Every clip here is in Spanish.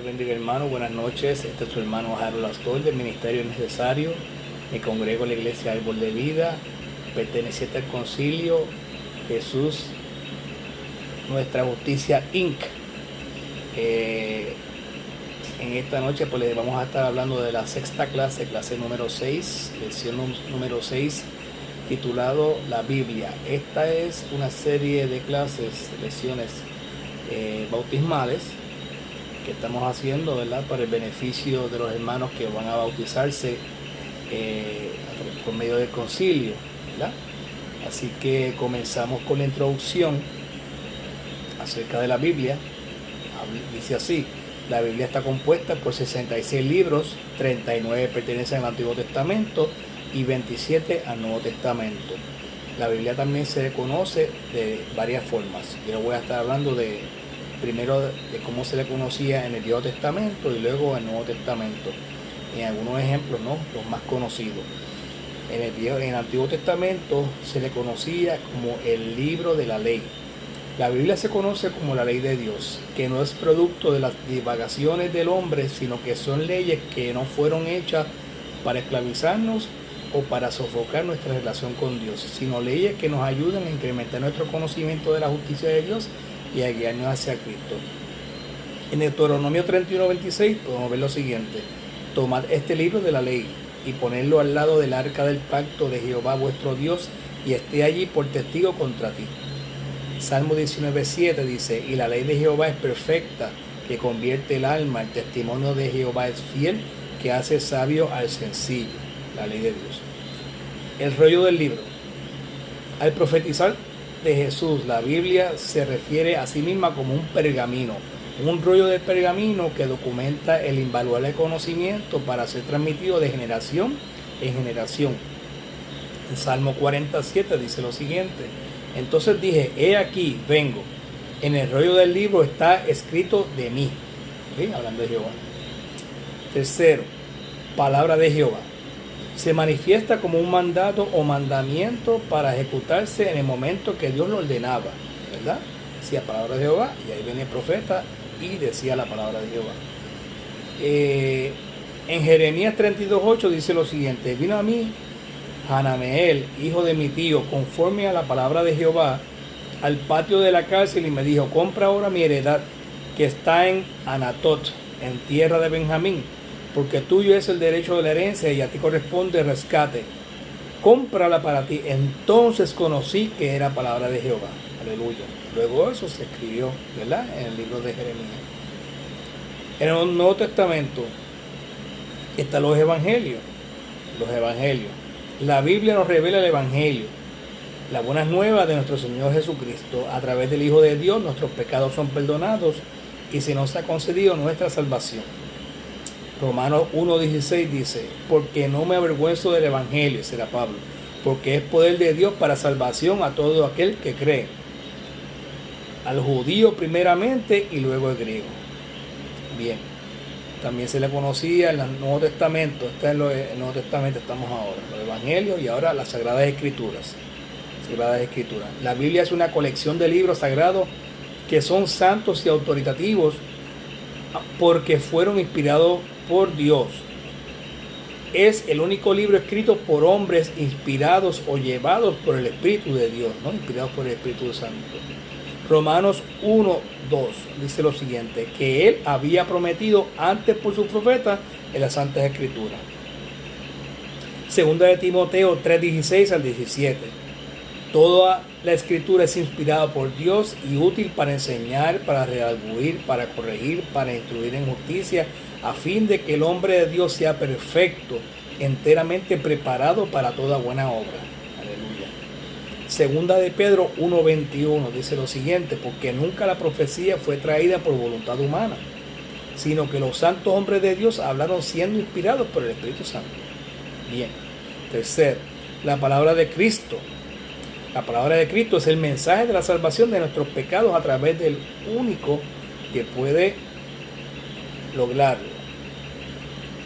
bendiga, hermano. Buenas noches. Este es su hermano Harold Astor del Ministerio Necesario. Me congrego en la iglesia Árbol de Vida, perteneciente al concilio Jesús Nuestra Justicia Inc. En esta noche pues les vamos a estar hablando de la sexta clase número 6, lección número 6, titulado La Biblia. Esta es una serie de clases, lecciones bautismales que estamos haciendo, ¿verdad?, para el beneficio de los hermanos que van a bautizarse por medio del concilio, ¿verdad? Así que comenzamos con la introducción acerca de la Biblia. Dice así: la Biblia está compuesta por 66 libros, 39 pertenecen al Antiguo Testamento y 27 al Nuevo Testamento. La Biblia también se conoce de varias formas. Yo les voy a estar hablando primero de cómo se le conocía en el Viejo Testamento y luego en el Nuevo Testamento. En algunos ejemplos, ¿no?, los más conocidos. En el Antiguo Testamento se le conocía como el libro de la ley. La Biblia se conoce como la ley de Dios, que no es producto de las divagaciones del hombre, sino que son leyes que no fueron hechas para esclavizarnos o para sofocar nuestra relación con Dios, sino leyes que nos ayudan a incrementar nuestro conocimiento de la justicia de Dios y a guiarnos hacia Cristo. En Deuteronomio 31:26 podemos ver lo siguiente: tomad este libro de la ley y ponedlo al lado del arca del pacto de Jehová vuestro Dios, y esté allí por testigo contra ti. Salmo 19:7 dice: y la ley de Jehová es perfecta, que convierte el alma. El testimonio de Jehová es fiel, que hace sabio al sencillo. La ley de Dios. El rollo del libro. Al profetizar de Jesús, la Biblia se refiere a sí misma como un pergamino, un rollo de pergamino que documenta el invaluable conocimiento para ser transmitido de generación en generación. En Salmo 47 dice lo siguiente: entonces dije, he aquí, vengo, en el rollo del libro está escrito de mí. ¿Sí? Hablando de Jehová. Tercero, palabra de Jehová. Se manifiesta como un mandato o mandamiento para ejecutarse en el momento que Dios lo ordenaba, ¿verdad? Decía palabra de Jehová, y ahí viene el profeta y decía la palabra de Jehová. En Jeremías 32:8 dice lo siguiente: vino a mí Hanameel, hijo de mi tío, conforme a la palabra de Jehová, al patio de la cárcel, y me dijo: compra ahora mi heredad, que está en Anatot, en tierra de Benjamín, porque tuyo es el derecho de la herencia y a ti corresponde rescate. Cómprala para ti. Entonces conocí que era palabra de Jehová. Aleluya. Luego eso se escribió, ¿verdad?, en el libro de Jeremías. En el Nuevo Testamento están los evangelios. Los evangelios. La Biblia nos revela el evangelio, las buenas nuevas de nuestro Señor Jesucristo. A través del Hijo de Dios nuestros pecados son perdonados y se nos ha concedido nuestra salvación. Romanos 1:16 dice: porque no me avergüenzo del evangelio, será Pablo, porque es poder de Dios para salvación a todo aquel que cree, al judío primeramente y luego al griego. Bien, también se le conocía en el Nuevo Testamento. Está en el Nuevo Testamento estamos ahora, los evangelios y ahora las Sagradas Escrituras. La Biblia es una colección de libros sagrados que son santos y autoritativos porque fueron inspirados por Dios. Es el único libro escrito por hombres inspirados o llevados por el Espíritu de Dios, ¿no?, inspirados por el Espíritu Santo. Romanos 1:2 dice lo siguiente: que él había prometido antes por sus profetas en las Santas Escrituras. Segunda de Timoteo 3:16 al 17. Toda la Escritura es inspirada por Dios y útil para enseñar, para redarguir, para corregir, para instruir en justicia, a fin de que el hombre de Dios sea perfecto, enteramente preparado para toda buena obra. Aleluya. Segunda de Pedro 1:21 dice lo siguiente: porque nunca la profecía fue traída por voluntad humana, sino que los santos hombres de Dios hablaron siendo inspirados por el Espíritu Santo. Bien. Tercero, la palabra de Cristo. La palabra de Cristo es el mensaje de la salvación de nuestros pecados a través del único que puede lograrlo.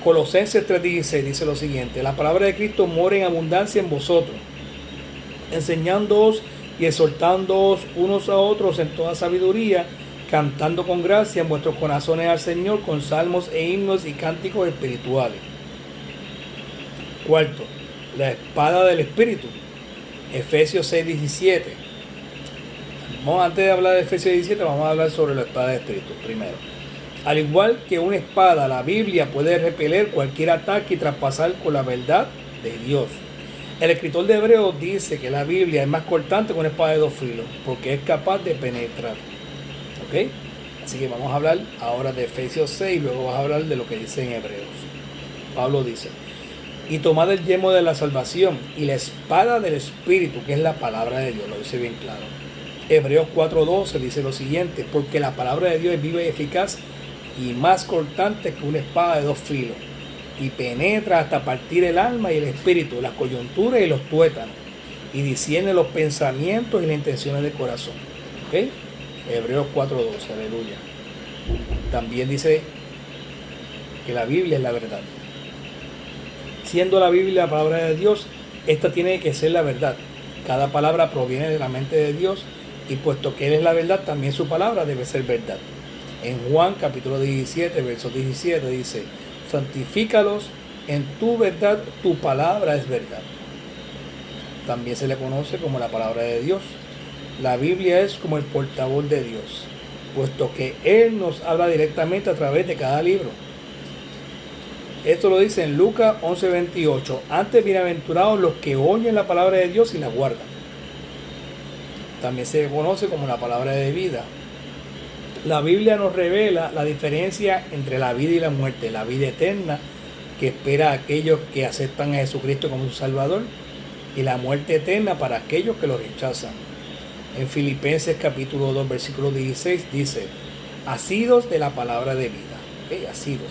Colosenses 3:16 dice lo siguiente: la palabra de Cristo mora en abundancia en vosotros, enseñándoos y exhortándoos unos a otros en toda sabiduría, cantando con gracia en vuestros corazones al Señor con salmos e himnos y cánticos espirituales. Cuarto, la espada del Espíritu. Efesios 6:17. Antes de hablar de Efesios 17, vamos a hablar sobre la espada del Espíritu primero. Al igual que una espada, la Biblia puede repeler cualquier ataque y traspasar con la verdad de Dios. El escritor de Hebreos dice que la Biblia es más cortante que una espada de dos filos, porque es capaz de penetrar. ¿Ok? Así que vamos a hablar ahora de Efesios 6 y luego vamos a hablar de lo que dice en Hebreos. Pablo dice: y tomad el yelmo de la salvación y la espada del Espíritu, que es la palabra de Dios, lo dice bien claro. Hebreos 4:12 dice lo siguiente: porque la palabra de Dios es viva y eficaz y más cortante que una espada de dos filos, y penetra hasta partir el alma y el espíritu, las coyunturas y los tuétanos, y discierne los pensamientos y las intenciones del corazón. ¿Ok? Hebreos 4:12, aleluya. También dice que la Biblia es la verdad. Siendo la Biblia la palabra de Dios, esta tiene que ser la verdad. Cada palabra proviene de la mente de Dios, y puesto que Él es la verdad, también su palabra debe ser verdad. En Juan capítulo 17, verso 17 dice: santifícalos en tu verdad, tu palabra es verdad. También se le conoce como la palabra de Dios. La Biblia es como el portavoz de Dios, puesto que Él nos habla directamente a través de cada libro. Esto lo dice en Lucas 11:28. Antes, bienaventurados los que oyen la palabra de Dios y la guardan. También se conoce como la palabra de vida. La Biblia nos revela la diferencia entre la vida y la muerte. La vida eterna, que espera a aquellos que aceptan a Jesucristo como su Salvador, y la muerte eterna para aquellos que lo rechazan. En Filipenses capítulo 2, versículo 16 dice: asidos de la palabra de vida. ¿Okay? Asidos,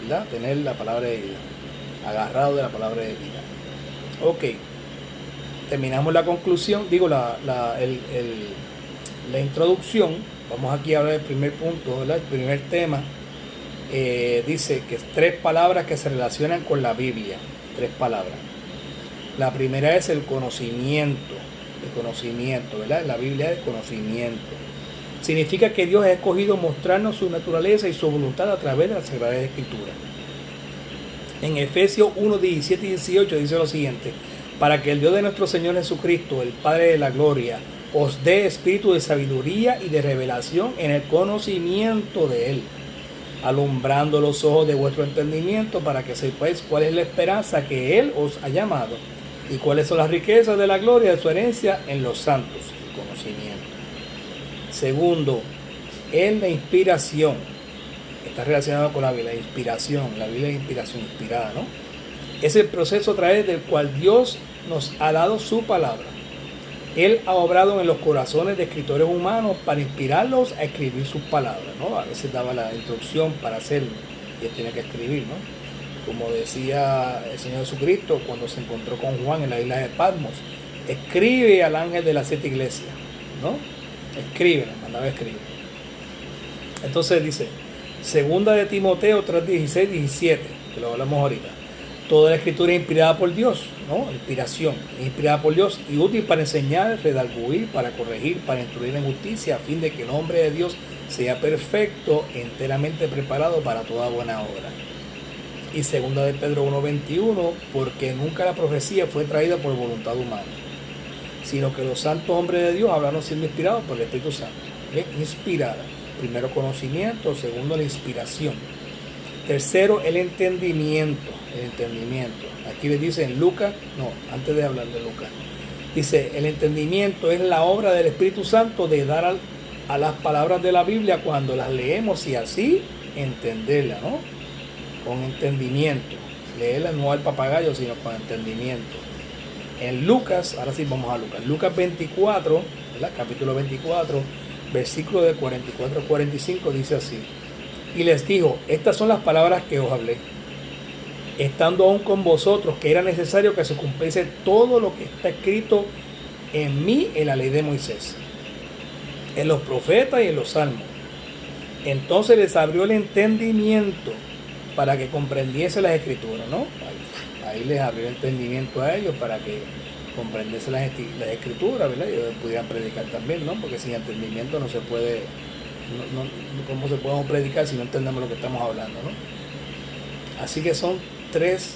¿verdad? Tener la palabra de vida, agarrado de la palabra de vida. Ok, terminamos la conclusión, digo la introducción. Vamos aquí a hablar del primer punto, ¿verdad? El primer tema. Dice que tres palabras que se relacionan con la Biblia. Tres palabras. La primera es el conocimiento. El conocimiento, ¿verdad? La Biblia es el conocimiento. Significa que Dios ha escogido mostrarnos su naturaleza y su voluntad a través de la Sagrada Escritura. En Efesios 1, 17 y 18 dice lo siguiente: para que el Dios de nuestro Señor Jesucristo, el Padre de la gloria, os dé espíritu de sabiduría y de revelación en el conocimiento de Él, alumbrando los ojos de vuestro entendimiento, para que sepáis cuál es la esperanza que Él os ha llamado y cuáles son las riquezas de la gloria de su herencia en los santos. El conocimiento. Segundo, es la inspiración. Está relacionado con la Biblia, la inspiración. La Biblia es inspiración, inspirada, ¿no? Es el proceso a través del cual Dios nos ha dado su palabra. Él ha obrado en los corazones de escritores humanos para inspirarlos a escribir sus palabras, ¿no? A veces daba la instrucción para hacerlo y él tenía que escribir, ¿no? Como decía el Señor Jesucristo cuando se encontró con Juan en la isla de Patmos: escribe al ángel de las 7 iglesias, ¿no? Escribe, le mandaba a escribir. Entonces dice, segunda de Timoteo 3, 16, 17, que lo hablamos ahorita: toda la escritura es inspirada por Dios, ¿no? Inspiración, inspirada por Dios y útil para enseñar, redarguir, para corregir, para instruir en justicia, a fin de que el hombre de Dios sea perfecto, enteramente preparado para toda buena obra. Y segunda de Pedro 1:21, porque nunca la profecía fue traída por voluntad humana, sino que los santos hombres de Dios hablaron siendo inspirados por el Espíritu Santo. ¿Okay? Inspirada. Primero, conocimiento. Segundo, la inspiración. Tercero, el entendimiento. El entendimiento. Aquí les dice en Lucas, no, antes de hablar de Lucas, dice: el entendimiento es la obra del Espíritu Santo de dar a las palabras de la Biblia cuando las leemos y así entenderlas, ¿no? Con entendimiento. Leerlas no al papagayo, sino con entendimiento. En Lucas, ahora sí vamos a Lucas. Lucas 24, ¿verdad? Capítulo 24, versículo de 44 a 45 dice así: y les dijo, estas son las palabras que os hablé, estando aún con vosotros, que era necesario que se cumpliese todo lo que está escrito en mí en la ley de Moisés, en los profetas y en los salmos. Entonces les abrió el entendimiento para que comprendiese las escrituras, ¿no? Ahí les abrió el entendimiento a ellos para que comprendiesen las escrituras, ¿verdad? Y ellos pudieran predicar también, ¿no? Porque sin entendimiento no se puede ¿Cómo se podemos predicar si no entendemos lo que estamos hablando, ¿no? Así que son tres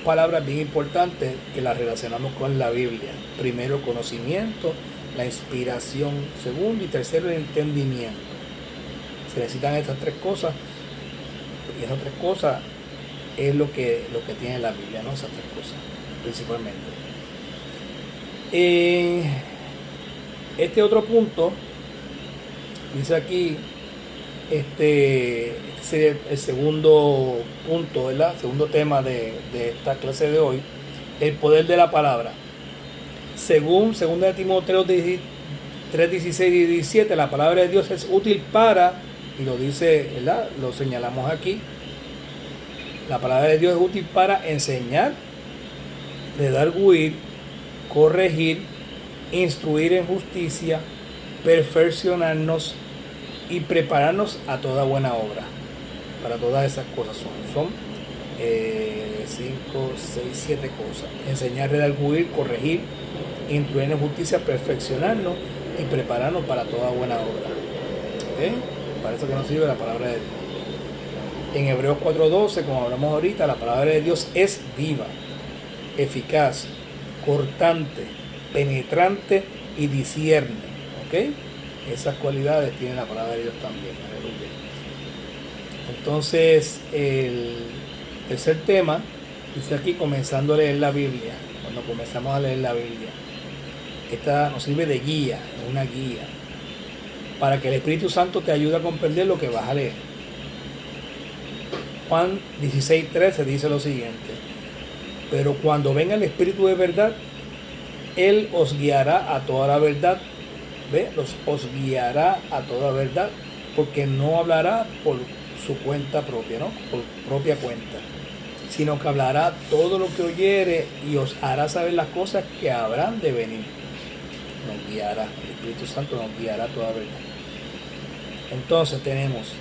palabras bien importantes que las relacionamos con la Biblia. Primero, conocimiento, la inspiración. Segundo y tercero, el entendimiento. Se necesitan estas tres cosas, y esas tres cosas es lo que tiene la Biblia, ¿no? Esas tres cosas, principalmente. Este otro punto, dice aquí, este sería el segundo punto, ¿verdad? Segundo tema de esta clase de hoy, el poder de la palabra. Según 2 Timoteo 3:16 y 17, la palabra de Dios es útil para, y lo dice, ¿verdad? Lo señalamos aquí. La palabra de Dios es útil para enseñar, redarguir, corregir, instruir en justicia, perfeccionarnos y prepararnos a toda buena obra. Para todas esas cosas son 5, 6, 7 cosas. Enseñar, redarguir, corregir, instruir en justicia, perfeccionarnos y prepararnos para toda buena obra. ¿Okay? Para eso que nos sirve la palabra de Dios. En Hebreos 4:12, como hablamos ahorita, la palabra de Dios es viva, eficaz, cortante, penetrante y discierne. ¿Ok? Esas cualidades tiene la palabra de Dios también. Aleluya. Entonces, el tercer tema dice aquí, comenzando a leer la Biblia. Cuando comenzamos a leer la Biblia, esta nos sirve de guía, es una guía, para que el Espíritu Santo te ayude a comprender lo que vas a leer. Juan 16:13 dice lo siguiente: pero cuando venga el Espíritu de verdad, Él os guiará a toda la verdad. ¿Ve? Os guiará a toda verdad, porque no hablará por su cuenta propia, ¿no? Por propia cuenta, sino que hablará todo lo que oyere y os hará saber las cosas que habrán de venir. Nos guiará, el Espíritu Santo nos guiará a toda verdad. Entonces tenemos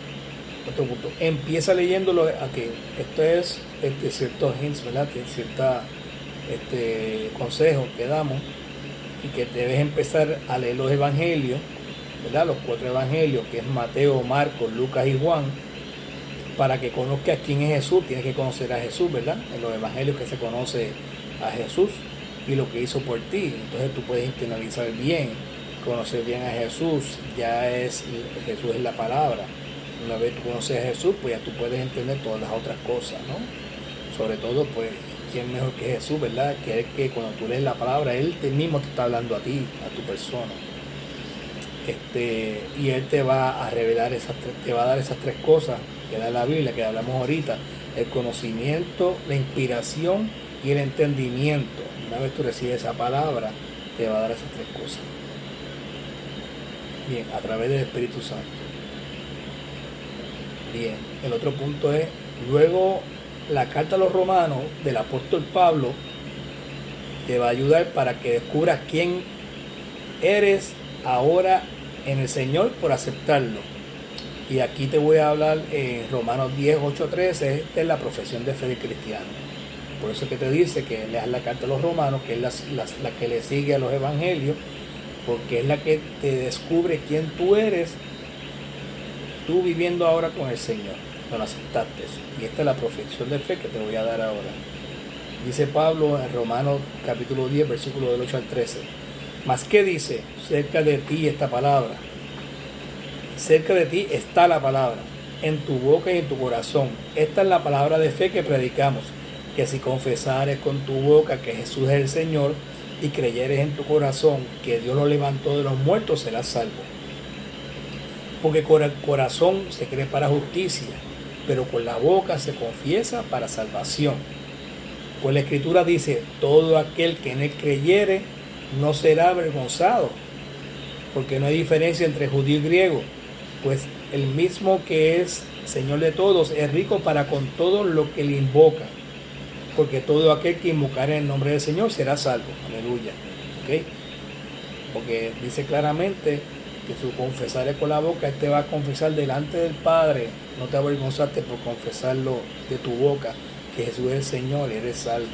otro punto. Empieza leyéndolo aquí. Esto es ciertos hints, ¿verdad? Ciertos consejos que damos, y que debes empezar a leer los evangelios, ¿verdad? Los 4 evangelios, que es Mateo, Marcos, Lucas y Juan, para que conozcas quién es Jesús. Tienes que conocer a Jesús, ¿verdad? En los evangelios que se conoce a Jesús y lo que hizo por ti. Entonces tú puedes internalizar bien, conocer bien a Jesús. Jesús es la palabra. Una vez tú conoces a Jesús, pues ya tú puedes entender todas las otras cosas, ¿no? Sobre todo, pues, ¿quién mejor que Jesús, verdad? Que es que cuando tú lees la palabra, Él mismo te está hablando a ti, a tu persona. Y Él te va a revelar te va a dar esas tres cosas que da la Biblia, que hablamos ahorita: el conocimiento, la inspiración y el entendimiento. Una vez tú recibes esa palabra, te va a dar esas tres cosas. Bien, a través del Espíritu Santo. Bien, el otro punto es, luego, la carta a los romanos del apóstol Pablo te va a ayudar para que descubras quién eres ahora en el Señor por aceptarlo. Y aquí te voy a hablar en Romanos 10:8-13, esta es la profesión de fe del cristiano. Por eso es que te dice que leas la carta a los romanos, que es la que le sigue a los evangelios, porque es la que te descubre quién tú eres, tú viviendo ahora con el Señor, cuando aceptaste. Y esta es la profesión de fe que te voy a dar ahora. Dice Pablo en Romanos capítulo 10, versículo del 8-13. Mas ¿qué dice? Cerca de ti esta palabra. Cerca de ti está la palabra, en tu boca y en tu corazón. Esta es la palabra de fe que predicamos, que si confesares con tu boca que Jesús es el Señor y creyeres en tu corazón que Dios lo levantó de los muertos, serás salvo. Porque con el corazón se cree para justicia, pero con la boca se confiesa para salvación. Pues la Escritura dice: todo aquel que en él creyere no será avergonzado, porque no hay diferencia entre judío y griego, pues el mismo que es Señor de todos es rico para con todo lo que le invoca, porque todo aquel que invocare en el nombre del Señor será salvo. Aleluya. ¿Okay? Porque dice claramente que si confesares con la boca, Él te va a confesar delante del Padre. No te avergonzaste por confesarlo de tu boca, que Jesús es el Señor y eres salvo.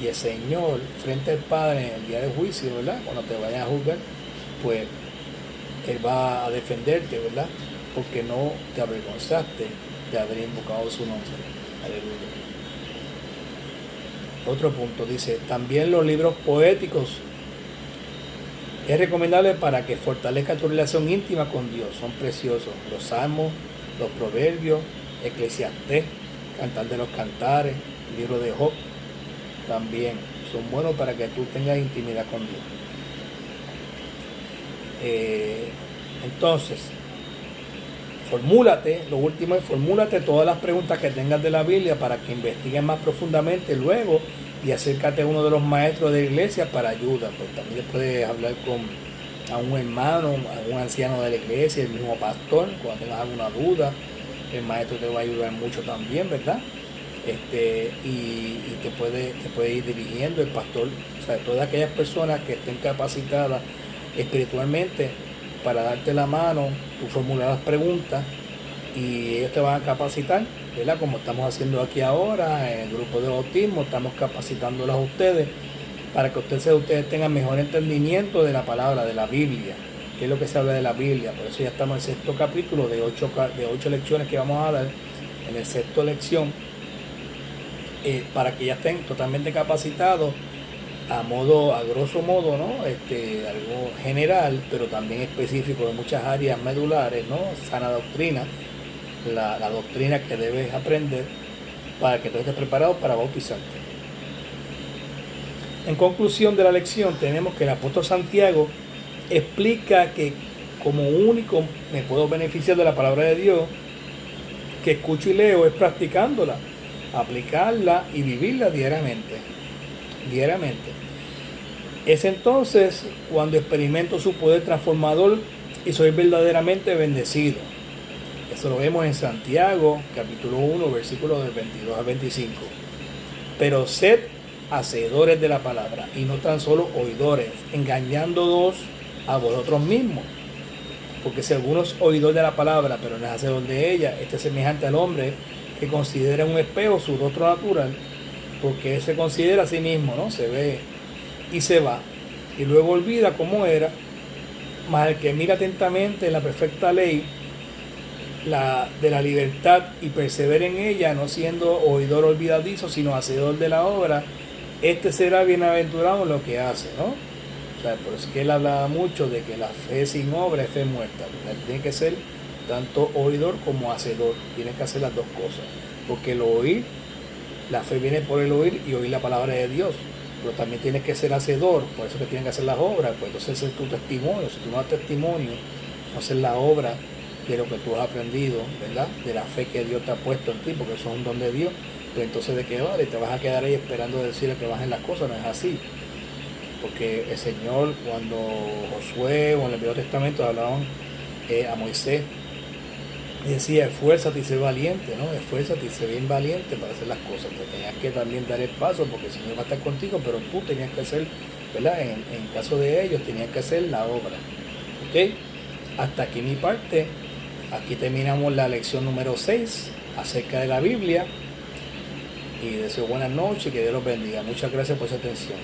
Y el Señor, frente al Padre en el día de juicio, ¿verdad? Cuando te vayan a juzgar, pues Él va a defenderte, ¿verdad? porque no te avergonzaste de haber invocado su nombre. Aleluya. Otro punto dice, también los libros poéticos es recomendable para que fortalezca tu relación íntima con Dios. Son preciosos. Los salmos, los proverbios, Eclesiastés, Cantar de los Cantares, libro de Job, también son buenos para que tú tengas intimidad con Dios. Entonces, lo último es formúlate todas las preguntas que tengas de la Biblia para que investiguen más profundamente luego y acércate a uno de los maestros de la iglesia para ayuda. Pues también puedes hablar a un hermano, a un anciano de la iglesia, el mismo pastor, cuando tengas alguna duda. El maestro te va a ayudar mucho también, ¿verdad? Y te puede ir dirigiendo el pastor, o sea, todas aquellas personas que estén capacitadas espiritualmente para darte la mano, tú formulas las preguntas y ellos te van a capacitar, ¿verdad? Como estamos haciendo aquí ahora en el grupo de bautismo, estamos capacitándolos a ustedes para que ustedes tengan mejor entendimiento de la palabra, de la Biblia, que es lo que se habla de la Biblia. Por eso ya estamos en el sexto capítulo de 8 lecciones que vamos a dar, en el sexto lección, para que ya estén totalmente capacitados a grosso modo, ¿no? Algo general, pero también específico de muchas áreas medulares, ¿no? Sana doctrina, la doctrina que debes aprender para que tú estés preparado para bautizarte. En conclusión de la lección, tenemos que el apóstol Santiago explica que como único me puedo beneficiar de la palabra de Dios que escucho y leo es practicándola, aplicarla y vivirla diariamente. Es entonces cuando experimento su poder transformador y soy verdaderamente bendecido. Eso lo vemos en Santiago, capítulo 1, versículos del 22 al 25. Pero sed hacedores de la palabra y no tan solo oidores, engañándoos a vosotros mismos. Porque si alguno es oidor de la palabra, pero no es hacedor de ella, este es semejante al hombre que considera un espejo su rostro natural, porque él se considera a sí mismo, ¿no? Se ve y se va, y luego olvida cómo era. Mas el que mira atentamente en la perfecta ley de la libertad y persevera en ella, no siendo oidor olvidadizo, sino hacedor de la obra, este será bienaventurado en lo que hace, ¿no? O sea, por eso es que él hablaba mucho de que la fe sin obra es fe muerta. Tiene que ser tanto oidor como hacedor, tiene que hacer las dos cosas, porque el oír, la fe viene por el oír y oír la palabra de Dios, pero también tienes que ser hacedor, por eso que tienes que hacer las obras. Pues entonces ese es tu testimonio. Si tú no das testimonio, no haces la obra de lo que tú has aprendido, ¿verdad? De la fe que Dios te ha puesto en ti, porque eso es un don de Dios. Pues entonces, ¿de qué vale? Te vas a quedar ahí esperando decirle que bajen las cosas. No es así, porque el Señor, cuando Josué o en el Antiguo Testamento hablaban a Moisés, decía, esfuérzate y sé valiente, ¿no? Esfuérzate y sé bien valiente para hacer las cosas. Te tenías que también dar el paso, porque el Señor va a estar contigo, pero tú tenías que hacer, ¿verdad? En caso de ellos, tenías que hacer la obra. ¿Ok? Hasta aquí mi parte. Aquí terminamos la lección número 6 acerca de la Biblia. Y deseo buenas noches y que Dios los bendiga. Muchas gracias por su atención.